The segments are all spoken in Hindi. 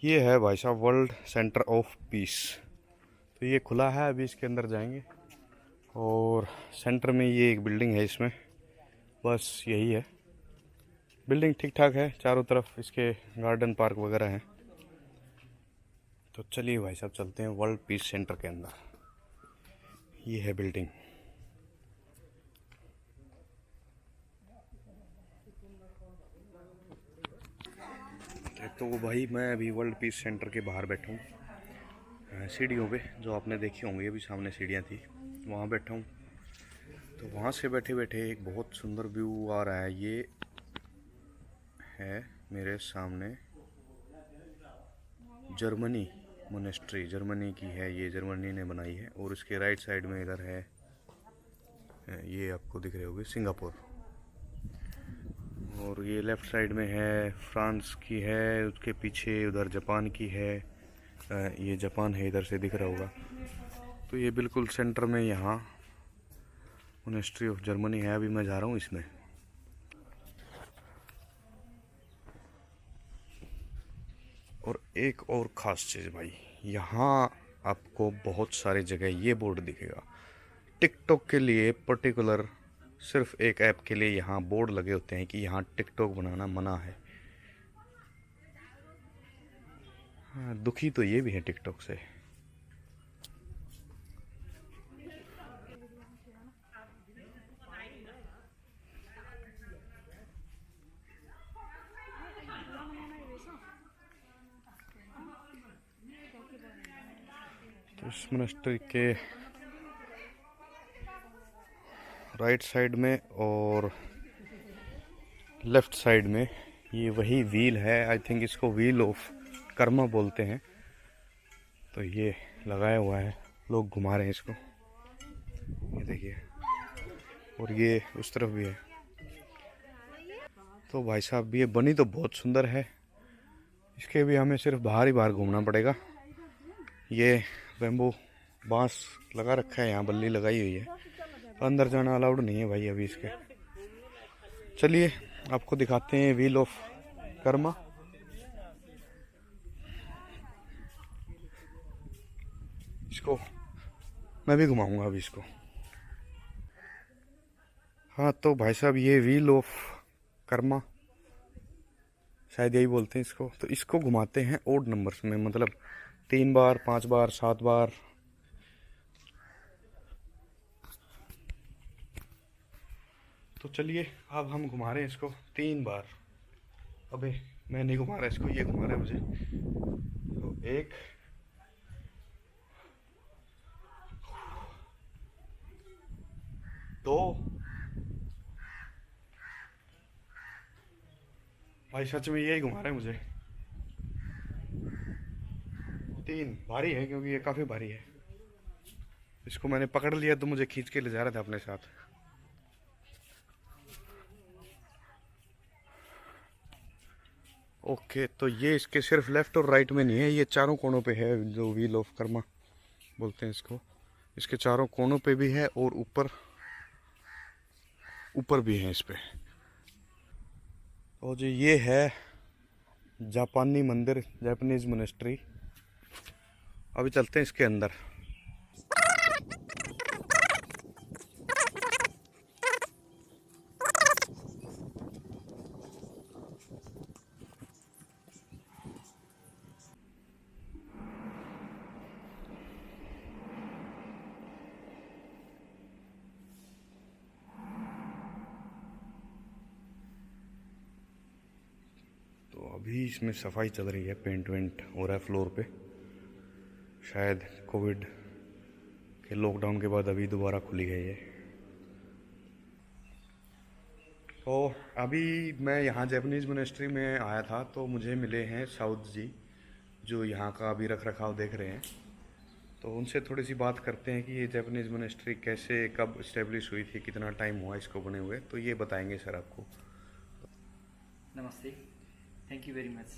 ये है भाई साहब वर्ल्ड सेंटर ऑफ पीस। तो ये खुला है, अभी इसके अंदर जाएंगे। और सेंटर में ये एक बिल्डिंग है, इसमें बस यही है। बिल्डिंग ठीक ठाक है, चारों तरफ इसके गार्डन पार्क वगैरह हैं। तो चलिए भाई साहब चलते हैं वर्ल्ड पीस सेंटर के अंदर। ये है बिल्डिंग। तो भाई मैं अभी वर्ल्ड पीस सेंटर के बाहर बैठा हूँ, सीढ़ियों पे, जो आपने देखी होंगी अभी सामने सीढ़ियाँ थी, वहाँ बैठा हूँ। तो वहाँ से बैठे बैठे एक बहुत सुंदर व्यू आ रहा है। ये है मेरे सामने जर्मनी मोनेस्ट्री, जर्मनी की है ये, जर्मनी ने बनाई है। और इसके राइट साइड में इधर है, ये आपको दिख रहे होंगे, सिंगापुर। और ये लेफ्ट साइड में है फ्रांस की है, उसके पीछे उधर जापान की है। ये जापान है, इधर से दिख रहा होगा। तो ये बिल्कुल सेंटर में यहाँ मोनेस्ट्री ऑफ जर्मनी है। अभी मैं जा रहा हूँ इसमें। और एक और ख़ास चीज़ भाई, यहाँ आपको बहुत सारी जगह ये बोर्ड दिखेगा। टिकटॉक के लिए पर्टिकुलर सिर्फ एक ऐप के लिए यहाँ बोर्ड लगे होते हैं कि यहाँ टिकटॉक बनाना मना है। हाँ, दुखी तो ये भी है टिकटॉक से। तो इस मोनेस्ट्री के राइट साइड में और लेफ्ट साइड में ये वही व्हील है। आई थिंक इसको व्हील ऑफ कर्मा बोलते हैं। तो ये लगाया हुआ है, लोग घुमा रहे हैं इसको, ये देखिए। और ये उस तरफ भी है। तो भाई साहब ये बनी तो बहुत सुंदर है, इसके भी हमें सिर्फ बाहर ही बाहर घूमना पड़ेगा। ये बैम्बू बांस लगा रखा है, यहाँ बल्ली लगाई हुई है, तो अंदर जाना अलाउड नहीं है भाई अभी इसके। चलिए आपको दिखाते हैं व्हील ऑफ कर्मा। इसको मैं भी घुमाऊंगा अभी इसको। हाँ तो भाई साहब ये व्हील ऑफ कर्मा, शायद यही बोलते हैं इसको। तो इसको घुमाते हैं ओड नंबर्स में, मतलब 3 बार, 5 बार, 7 बार। तो चलिए अब हम घुमा रहे हैं इसको 3 बार। अबे मैं नहीं घुमा रहा इसको, ये घुमा रहा है मुझे। तो 1, 2, भाई सच में यही घुमा रहा है मुझे। 3 भारी है क्योंकि ये काफ़ी भारी है। इसको मैंने पकड़ लिया तो मुझे खींच के ले जा रहा था अपने साथ। ओके, तो ये इसके सिर्फ लेफ्ट और राइट में नहीं है, ये चारों कोनों पे है, जो व्हील ऑफ कर्मा बोलते हैं इसको। इसके चारों कोनों पे भी है और ऊपर ऊपर भी है इस पे। और जो ये है जापानी मंदिर, जापानीज मोनेस्ट्री। अभी चलते हैं इसके अंदर। तो अभी इसमें सफाई चल रही है, पेंट वेंट हो रहा है फ्लोर पे। शायद कोविड के लॉकडाउन के बाद अभी दोबारा खुली है ये। तो अभी मैं यहाँ जापानीज मोनेस्ट्री में आया था, तो मुझे मिले हैं साउथ जी, जो यहाँ का अभी रख रखाव देख रहे हैं। तो उनसे थोड़ी सी बात करते हैं कि ये जापानीज मोनेस्ट्री कैसे, कब इस्टेब्लिश हुई थी, कितना टाइम हुआ इसको बने हुए। तो ये बताएंगे सर आपको। नमस्ते, थैंक यू वेरी मच।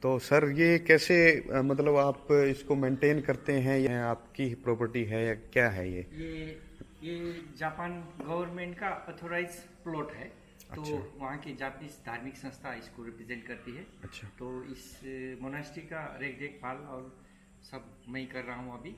तो सर ये कैसे, मतलब आप इसको मेंटेन करते हैं, या आपकी प्रॉपर्टी है या क्या है ये? ये जापान गवर्नमेंट का ऑथोराइज प्लॉट है। तो अच्छा। वहाँ की जापानीज धार्मिक संस्था इसको रिप्रेजेंट करती है। अच्छा। तो इस मोनास्ट्री का देखभाल और सब मैं कर रहा हूँ अभी।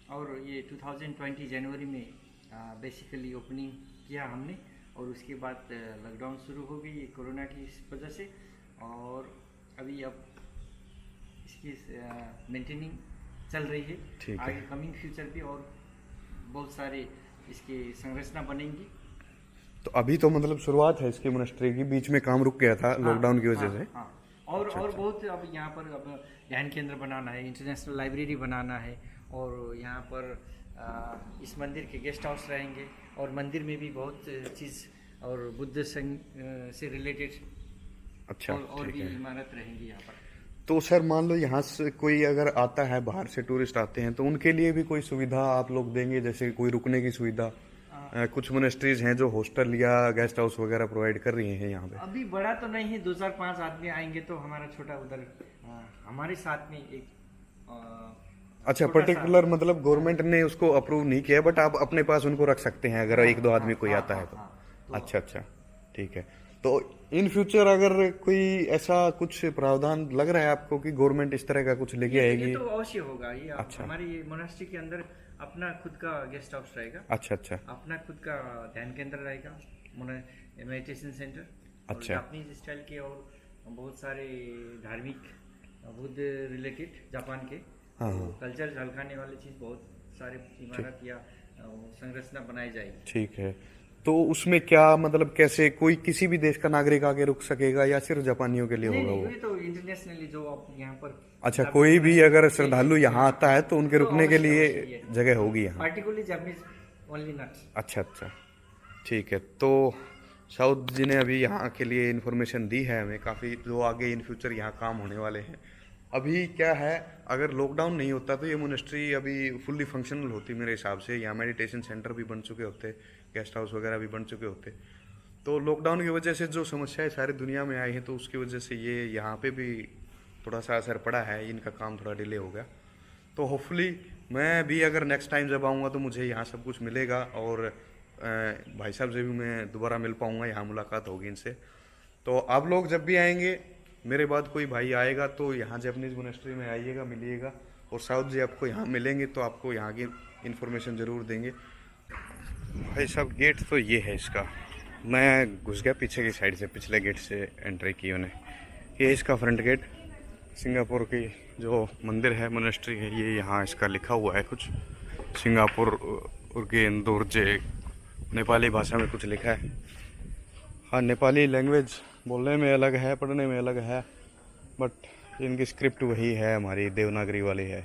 और ये 2020 जनवरी में बेसिकली ओपनिंग किया हमने, और उसके बाद लॉकडाउन शुरू हो गई कोरोना की वजह से। और अभी अब इसकी मेंटेनिंग चल रही है। ठीक है। आगे कमिंग फ्यूचर भी और बहुत सारे इसकी संरचना बनेंगी। तो अभी तो मतलब शुरुआत है इसकी मोनेस्ट्री की, बीच में काम रुक गया था लॉकडाउन की वजह से। हाँ। और बहुत अब यहाँ पर अब ध्यान केंद्र बनाना है, इंटरनेशनल लाइब्रेरी बनाना है, और यहाँ पर इस मंदिर के गेस्ट हाउस रहेंगे, और मंदिर में भी बहुत चीज़ और बुद्ध संघ से रिलेटेड अच्छा, और ठीक भी है। इमारत रहेंगी यहाँ पर। तो सर मान लो यहाँ से कोई अगर आता है, बाहर से टूरिस्ट आते हैं, तो उनके लिए भी कोई सुविधा आप लोग देंगे, जैसे कोई रुकने की सुविधा? कुछ मोनेस्ट्रीज हैं जो हॉस्टल या गेस्ट हाउस वगैरह प्रोवाइड कर रही हैं यहाँ पे। अभी बड़ा तो नहीं है, 2-4-5 आदमी आएंगे तो हमारा छोटा उधर हमारे साथ में एक अच्छा, छोटा सा- पर्टिकुलर मतलब गवर्नमेंट ने उसको अप्रूव नहीं किया, बट आप अपने पास उनको रख सकते हैं अगर एक दो आदमी कोई आता है तो। अच्छा अच्छा, ठीक है। तो इन फ्यूचर अगर कोई ऐसा कुछ प्रावधान लग रहा है आपको कि गवर्नमेंट इस तरह का कुछ लेके आएगी? ये तो अवश्य होगा। ये अच्छा। हमारी मोनास्ट्री के अंदर अपना खुद का गेस्ट हाउस रहेगा, अच्छा अच्छा अपना खुद का ध्यान केंद्र रहेगा, मेडिटेशन सेंटर। अच्छा। जापानीज स्टाइल के और बहुत सारे धार्मिक बुद्ध रिलेटेड जापान के हाँ हाँ, कल्चर झलकाने वाली चीज बहुत सारे इमारत या संरचना बनाई जाएगी। ठीक है। तो उसमें क्या मतलब कैसे कोई किसी भी देश का नागरिक आके रुक सकेगा या सिर्फ जापानियों के लिए नहीं होगा नहीं, वो? ये तो इंटरनेशनली जो आप यहाँ पर अच्छा, कोई भी अगर श्रद्धालु यहाँ आता है तो उनके रुकने के लिए अवश्य। जगह होगी यहाँ? Particularly Japanese only not. अच्छा अच्छा, ठीक है। तो साउथ जी ने अभी यहाँ के लिए इन्फॉर्मेशन दी है हमें काफ़ी, जो आगे इन फ्यूचर यहाँ काम होने वाले हैं। अभी क्या है, अगर लॉकडाउन नहीं होता तो ये मोनेस्ट्री अभी फुल्ली फंक्शनल होती मेरे हिसाब से। यहाँ मेडिटेशन सेंटर भी बन चुके होते, गेस्ट हाउस वगैरह भी बन चुके होते। तो लॉकडाउन की वजह से जो समस्याएं सारी दुनिया में आई हैं, तो उसकी वजह से ये यहाँ पे भी थोड़ा सा असर पड़ा है, इनका काम थोड़ा डिले हो गया। तो होपफुली मैं भी अगर नेक्स्ट टाइम जब आऊँगा तो मुझे यहाँ सब कुछ मिलेगा, और भाई साहब से भी मैं दोबारा मिल पाऊँगा, यहाँ मुलाकात होगी इनसे। तो आप लोग जब भी आएंगे, मेरे बाद कोई भाई आएगा तो यहाँ जापानीज मोनेस्ट्री में आइएगा, मिलिएगा, और साउथ जी आपको यहाँ मिलेंगे तो आपको यहाँ की इन्फॉर्मेशन ज़रूर देंगे। भाई साहब गेट तो ये है इसका, मैं घुस गया पीछे की साइड से, पिछले गेट से एंट्री की उन्हें। ये इसका फ्रंट गेट। सिंगापुर की जो मंदिर है, मोनेस्ट्री है, ये यहाँ इसका लिखा हुआ है कुछ सिंगापुर के इंदौरजे, नेपाली भाषा में कुछ लिखा है। हाँ, नेपाली लैंग्वेज बोलने में अलग है, पढ़ने में अलग है, बट इनकी स्क्रिप्ट वही है, हमारी देवनागरी वाली है।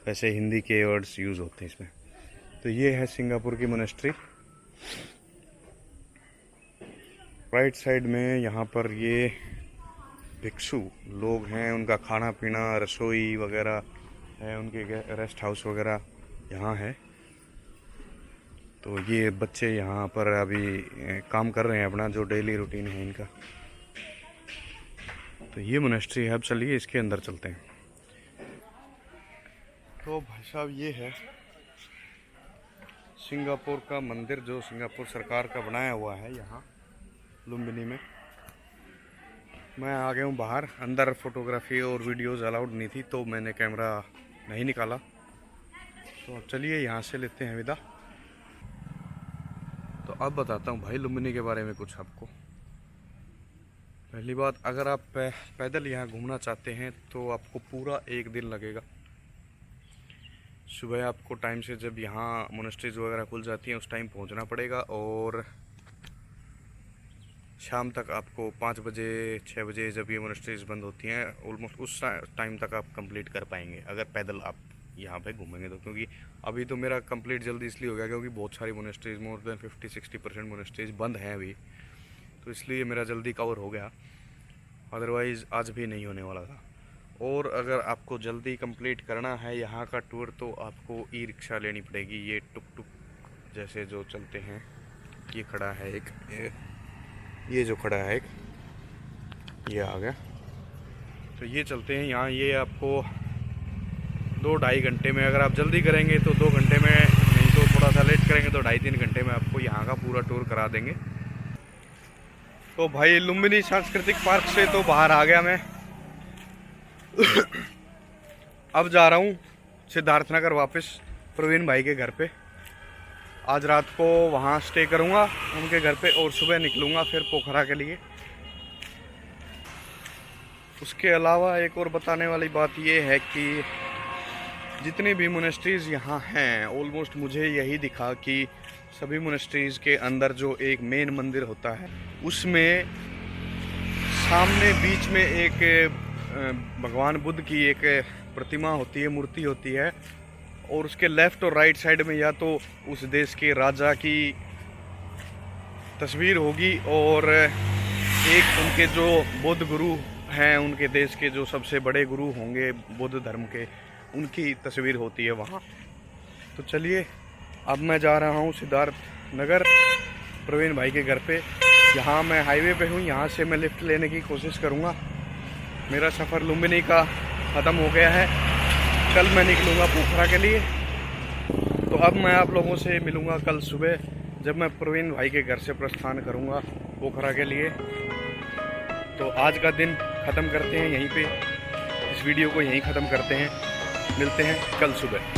वैसे हिंदी के वर्ड्स यूज़ होते हैं इसमें। तो ये है सिंगापुर की मोनेस्ट्री। राइट साइड में यहाँ पर ये भिक्षु लोग हैं, उनका खाना पीना, रसोई वगैरह है, उनके रेस्ट हाउस वगैरह यहाँ है। तो ये बच्चे यहाँ पर अभी काम कर रहे हैं अपना, जो डेली रूटीन है इनका। तो ये मोनेस्ट्री है। अब चलिए इसके अंदर चलते हैं। तो भाई साहब ये है सिंगापुर का मंदिर, जो सिंगापुर सरकार का बनाया हुआ है यहाँ लुम्बिनी में। मैं आ गया हूँ बाहर, अंदर फोटोग्राफी और वीडियोस अलाउड नहीं थी तो मैंने कैमरा नहीं निकाला। तो अब चलिए यहाँ से लेते हैं विदा। तो अब बताता हूँ भाई लुम्बिनी के बारे में कुछ आपको। पहली बात, अगर आप पैदल यहाँ घूमना चाहते हैं तो आपको पूरा एक दिन लगेगा। सुबह आपको टाइम से, जब यहाँ मोनेस्ट्रीज वगैरह खुल जाती हैं, उस टाइम पहुँचना पड़ेगा, और शाम तक आपको 5 बजे 6 बजे जब ये मोनेस्ट्रीज बंद होती हैं, ऑलमोस्ट उस टाइम तक आप कंप्लीट कर पाएंगे अगर पैदल आप यहाँ पे घूमेंगे तो। क्योंकि अभी तो मेरा कंप्लीट जल्दी इसलिए हो गया क्योंकि बहुत सारी मोनेस्ट्रीज, मोर देन 50-60% मोनेस्ट्रीज बंद हैं अभी, तो इसलिए मेरा जल्दी कवर हो गया। अदरवाइज़ आज भी नहीं होने वाला था। और अगर आपको जल्दी कंप्लीट करना है यहाँ का टूर तो आपको ई रिक्शा लेनी पड़ेगी। ये टुक टुक जैसे जो चलते हैं, ये खड़ा है एक, ये जो खड़ा है एक, ये आ गया, तो ये चलते हैं यहाँ। ये आपको 2-2.5 घंटे में, अगर आप जल्दी करेंगे तो 2 घंटे में, नहीं तो थोड़ा सा लेट करेंगे तो 2.5-3 घंटे में आपको यहाँ का पूरा टूर करा देंगे। तो भाई लुम्बिनी सांस्कृतिक पार्क से तो बाहर आ गया मैं। अब जा रहा हूँ सिद्धार्थनगर वापस प्रवीण भाई के घर पे। आज रात को वहाँ स्टे करूँगा उनके घर पे और सुबह निकलूँगा फिर पोखरा के लिए। उसके अलावा एक और बताने वाली बात ये है कि जितनी भी मोनेस्ट्रीज़ यहाँ हैं ऑलमोस्ट मुझे यही दिखा कि सभी मोनेस्ट्रीज़ के अंदर जो एक मेन मंदिर होता है उसमें सामने बीच में एक भगवान बुद्ध की एक प्रतिमा होती है, मूर्ति होती है, और उसके लेफ़्ट और राइट साइड में या तो उस देश के राजा की तस्वीर होगी और एक उनके जो बौद्ध गुरु हैं, उनके देश के जो सबसे बड़े गुरु होंगे बौद्ध धर्म के, उनकी तस्वीर होती है वहाँ। तो चलिए अब मैं जा रहा हूँ सिद्धार्थ नगर प्रवीण भाई के घर पे। यहाँ मैं हाईवे पे हूँ, यहाँ से मैं लिफ्ट लेने की कोशिश करूँगा। मेरा सफ़र लुम्बिनी का ख़त्म हो गया है, कल मैं निकलूँगा पोखरा के लिए। तो अब मैं आप लोगों से मिलूँगा कल सुबह जब मैं प्रवीण भाई के घर से प्रस्थान करूँगा पोखरा के लिए। तो आज का दिन ख़त्म करते हैं यहीं पे, इस वीडियो को यहीं ख़त्म करते हैं। मिलते हैं कल सुबह।